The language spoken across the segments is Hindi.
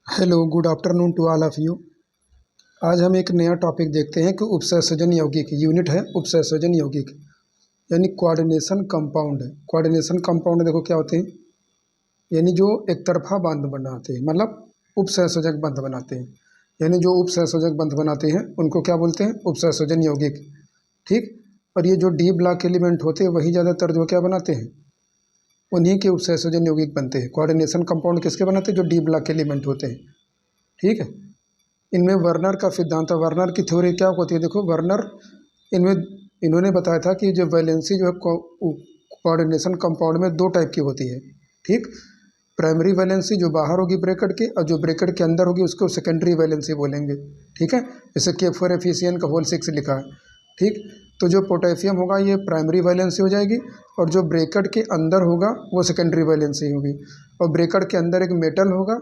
Hello, good afternoon to all of you. आज हम एक नया टॉपिक देखते हैं कि उपसंयोजन यौगिक यूनिट है। उपसंयोजन यौगिक यानी कोऑर्डिनेशन कंपाउंड। कोऑर्डिनेशन कंपाउंड देखो क्या होते हैं, यानी जो एक तरफा बंध बनाते हैं, मतलब उपसंयोजक बंध बनाते हैं। यानी जो उपसंयोजक बंध बनाते हैं उनको क्या बोलते हैं? उपसंयोजन यौगिक। ठीक। और ये जो डी ब्लॉक एलिमेंट होते हैं वही ज़्यादातर जो क्या बनाते हैं, उन्हीं के उपसंयोजन यौगिक बनते हैं। कोऑर्डिनेशन कंपाउंड किसके बनाते हैं? जो डी ब्लॉक एलिमेंट होते हैं। ठीक है। इनमें वर्नर का सिद्धांत है। वर्नर की थ्योरी क्या होती है? देखो, वर्नर इनमें इन्होंने बताया था कि जो वैलेंसी जो है कोऑर्डिनेशन कंपाउंड में दो टाइप की होती है। ठीक। प्राइमरी वैलेंसी जो बाहर होगी ब्रैकेट के, और जो ब्रैकेट के अंदर होगी उसको सेकेंडरी वैलेंसी बोलेंगे। ठीक है। जैसे K4FeCN का होल 6 लिखा है। ठीक। तो जो पोटेशियम होगा ये प्राइमरी वैलेंसी हो जाएगी, और जो ब्रैकेट के अंदर होगा वो सेकेंडरी वैलेंसी होगी। और ब्रैकेट के अंदर एक मेटल होगा,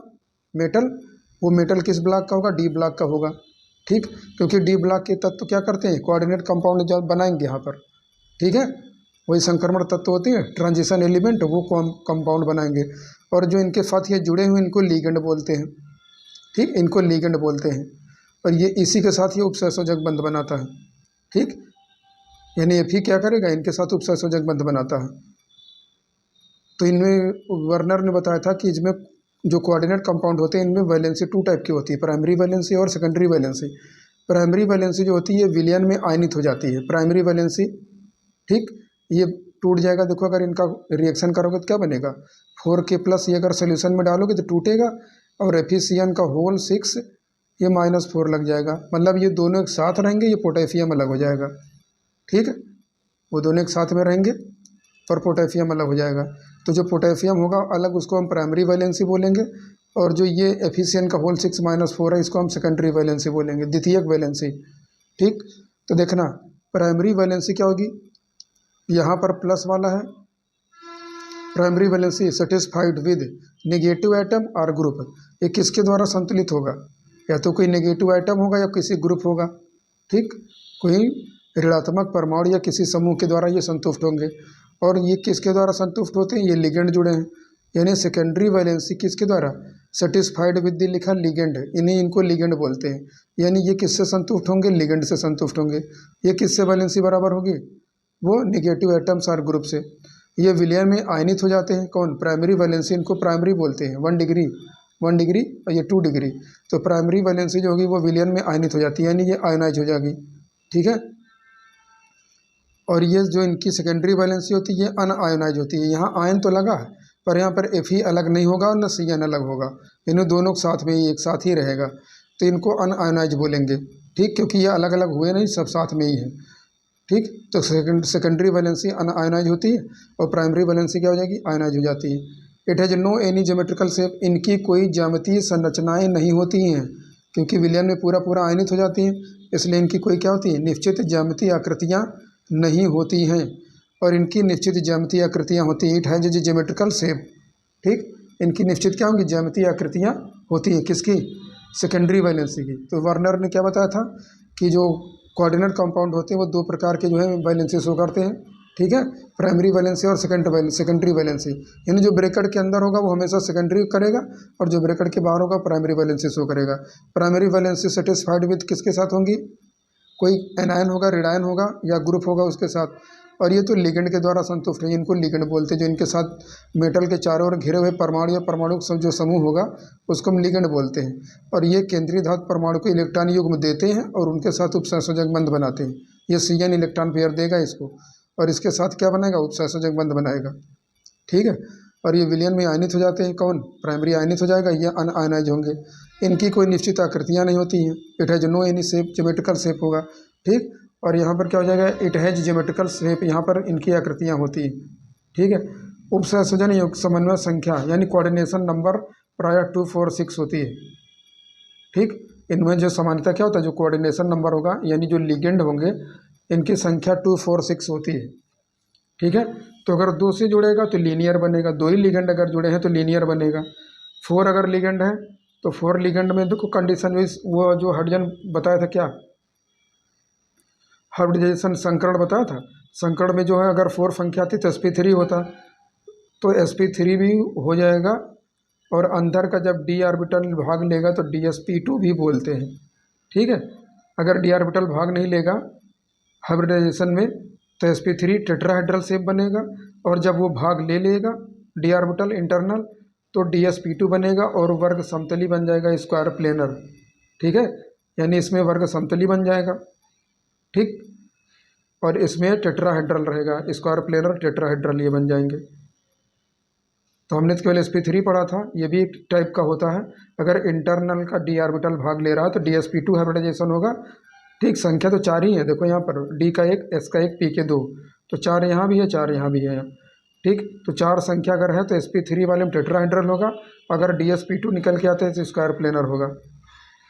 मेटल, वो मेटल किस ब्लॉक का होगा? डी ब्लॉक का होगा। ठीक। क्योंकि डी ब्लॉक के तत्व क्या करते हैं? कोऑर्डिनेट कंपाउंड जब बनाएंगे यहाँ पर। ठीक है। वही संक्रमण तत्व होते हैं, ट्रांजिशन एलिमेंट, वो कंपाउंड बनाएंगे। और जो इनके साथ ये जुड़े हुए इनको लीगेंड बोलते हैं। ठीक। इनको लीगेंड बोलते हैं। और ये इसी के साथ ये उपसंयोजक बंध बनाता है। ठीक। यानी एफ ही क्या करेगा? इनके साथ उपसंयोजक बंध बनाता है। तो इनमें वर्नर ने बताया था कि इसमें जो कोऑर्डिनेट कंपाउंड होते हैं इनमें वैलेंसी टू टाइप की होती है, प्राइमरी वैलेंसी और सेकेंडरी वैलेंसी। प्राइमरी वैलेंसी जो होती है विलियन में आयनित हो जाती है, प्राइमरी वैलेंसी। ठीक। ये टूट जाएगा। देखो, अगर इनका रिएक्शन करोगे तो क्या बनेगा? 4K+ ये अगर सोल्यूशन में डालोगे तो टूटेगा, और FeCN का होल 6 ये -4 लग जाएगा। मतलब ये दोनों एक साथ रहेंगे, ये पोटेशियम अलग हो जाएगा। ठीक है। वो दोनों एक साथ में रहेंगे और पोटेशियम अलग हो जाएगा। तो जो पोटेशियम होगा अलग, उसको हम प्राइमरी वैलेंसी बोलेंगे। और जो ये FeCN का होल 6 -4 है इसको हम सेकेंडरी वैलेंसी बोलेंगे, द्वितीयक वैलेंसी। ठीक। तो देखना, प्राइमरी वैलेंसी क्या होगी? यहाँ पर प्लस वाला है। Primary valency satisfied with negative atom और ग्रुप। ये किसके द्वारा संतुलित होगा? या तो कोई नेगेटिव एटम होगा या किसी ग्रुप होगा। ठीक। कोई ऋणात्मक परमाणु या किसी समूह के द्वारा ये संतुष्ट होंगे। और ये किसके द्वारा संतुष्ट होते हैं? ये लिगेंड जुड़े हैं। यानी सेकेंडरी वैलेंसी किसके द्वारा? सेटिस्फाइड विद द लिखा लिगेंड, इनको लिगेंड बोलते हैं। यानी ये किससे संतुष्ट होंगे? लिगेंड से संतुष्ट होंगे। ये किससे वैलेंसी बराबर होगी? वो नेगेटिव एटम्स और ग्रुप से। ये विलयन में आयनित हो जाते हैं। कौन? प्राइमरी वैलेंसी, इनको प्राइमरी बोलते हैं। 1 डिग्री और ये 2 डिग्री। तो प्राइमरी वैलेंसी जो होगी वो विलयन में आयनित हो जाती है, यानी ये आयनाइज हो जाएगी। ठीक है। और ये जो इनकी सेकेंडरी वैलेंसी होती है ये अनआयोनाइज होती है। यहाँ आयन तो लगा है पर यहाँ पर Fe अलग नहीं होगा और न CN अलग होगा। इन्हें दोनों साथ में ही एक साथ ही रहेगा, तो इनको अनआयोनाइज बोलेंगे। ठीक। क्योंकि ये अलग अलग हुए नहीं, सब साथ में ही है। ठीक। तो सेकेंडरी वैलेंसी अनआयोनाइज होती है और प्राइमरी वैलेंसी क्या हो जाएगी? आयोनाइज हो जाती है। It has no any geometrical shape. इनकी कोई ज्यामितीय संरचनाएं नहीं होती हैं, क्योंकि विलयन में पूरा पूरा आयनित हो जाती हैं। इसलिए इनकी कोई क्या होती है? निश्चित ज्यामितीय आकृतियाँ नहीं होती हैं। और इनकी निश्चित ज्यामितीय आकृतियाँ होती हैं। It has geometrical shape. ठीक। इनकी निश्चित क्या होंगी? ज्यामितीय आकृतियाँ होती हैं। किसकी? सेकेंडरी वैलेंसी की। तो वर्नर ने क्या बताया था कि जो कोऑर्डिनेट कंपाउंड होते हैं वो दो प्रकार के जो है वैलेंसी शो करते हैं। ठीक है। प्राइमरी वैलेंसी और सेकेंडरी वैलेंसी। यानी जो ब्रैकेट के अंदर होगा वो हमेशा सेकेंडरी करेगा, और जो ब्रैकेट के बाहर होगा प्राइमरी वैलेंसी शो करेगा। प्राइमरी वैलेंसी सेटिस्फाइड विद किसके साथ होंगी? कोई एनायन होगा, रेडायन होगा या ग्रुप होगा उसके साथ। और ये तो लिगेंड के द्वारा संतुष्ट है, इनको लिगेंड बोलते हैं। जो इनके साथ मेटल के चारों ओर घिरे हुए परमाणु या परमाणु जो समूह होगा उसको हम लिगेंड बोलते हैं। और ये केंद्रीय धातु परमाणु को इलेक्ट्रॉन युग्म देते हैं और उनके साथ उपसंयोजक बंध बनाते हैं। ये CN इलेक्ट्रॉन पेयर देगा इसको, और इसके साथ क्या बनाएगा? उपसंयोजक बंध बनाएगा। ठीक है। और ये विलयन में आयनित हो जाते हैं। कौन? प्राइमरी आयनित हो जाएगा, ये अनआयनाइज होंगे। इनकी कोई निश्चित आकृतियाँ नहीं होती हैं। It has no any shape, geometrical shape होगा। ठीक। और यहाँ पर क्या हो जाएगा? इट हैज ज्योमेट्रिकल शेप, यहाँ पर इनकी आकृतियाँ होती हैं। ठीक है। उपसंयोजन योग समन्वय संख्या यानी कोऑर्डिनेशन नंबर प्राय 2, 4, 6 होती है। ठीक। इनमें जो समानता क्या होता है? जो कोऑर्डिनेशन नंबर होगा यानी जो लिगेंड होंगे इनकी संख्या 2, 4, 6 होती है। ठीक है। तो अगर 2 से जुड़ेगा तो लीनियर बनेगा, 2 ही लिगेंड अगर जुड़े हैं तो लीनियर बनेगा। 4 अगर लिगेंड है तो 4 लिगेंड में देखो कंडीशन वाइज वो जो हाइड्रोजन बताया था, क्या हाइब्रिडाइजेशन संकरण बताया था। संकरण में जो है अगर 4 संख्या थी तो sp3 होता, तो sp3 भी हो जाएगा और अंदर का जब डी ऑर्बिटल भाग लेगा तो DsP2 भी बोलते हैं। ठीक है, अगर डी ऑर्बिटल भाग नहीं लेगा हाइब्रिडाइजेशन में तो sp3 टेट्राहेड्रल शेप बनेगा, और जब वो भाग ले लेगा डी ऑर्बिटल इंटरनल तो DsP2 बनेगा और वर्ग समतली बन जाएगा, स्क्वायर प्लेनर। ठीक है, यानी इसमें वर्ग समतली बन जाएगा। ठीक, और इसमें टेट्राहेड्रल रहेगा, स्क्वायर प्लेनर टेट्राहेड्रल ये बन जाएंगे। तो हमने तो केवल sp3 पढ़ा था, ये भी एक टाइप का होता है। अगर इंटरनल का डी ऑर्बिटल भाग ले रहा है तो DsP2 हाइब्रिडाइजेशन होगा। ठीक, संख्या तो 4 ही है, देखो यहाँ पर D का 1, S का 1, P के 2, तो 4 यहाँ भी है, 4 यहाँ भी है। ठीक, तो 4 संख्या अगर है तो sp3 वाले में टेट्राहेड्रल होगा, अगर DsP2 निकल के आते हैं तो स्क्वायर प्लेनर होगा।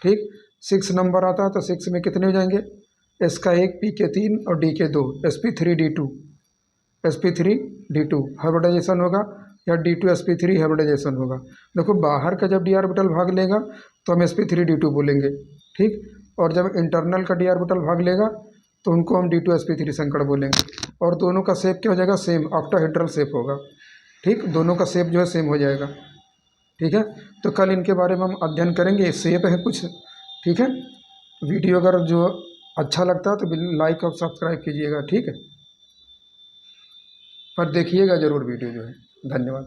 ठीक, 6 नंबर आता है तो 6 में कितने हो जाएंगे, S का 1, P के 3 और D के 2, sp3d2 हाइब्रिडाइजेशन होगा, या D2sp3 हाइब्रिडाइजेशन होगा। देखो बाहर का जब डी ऑर्बिटल भाग लेगा तो हम sp3d2 बोलेंगे। ठीक, और जब इंटरनल का डी ऑर्बिटल भाग लेगा तो उनको हम D2sp3 संकड़ बोलेंगे, और दोनों का शेप क्या हो जाएगा, सेम ऑक्टाहेड्रल शेप होगा। ठीक, दोनों का शेप जो है सेम हो जाएगा। ठीक है, तो कल इनके बारे में हम अध्ययन करेंगे, शेप है कुछ। ठीक है, वीडियो अगर जो अच्छा लगता है तो लाइक और सब्सक्राइब कीजिएगा। ठीक है, पर देखिएगा ज़रूर वीडियो जो है। धन्यवाद।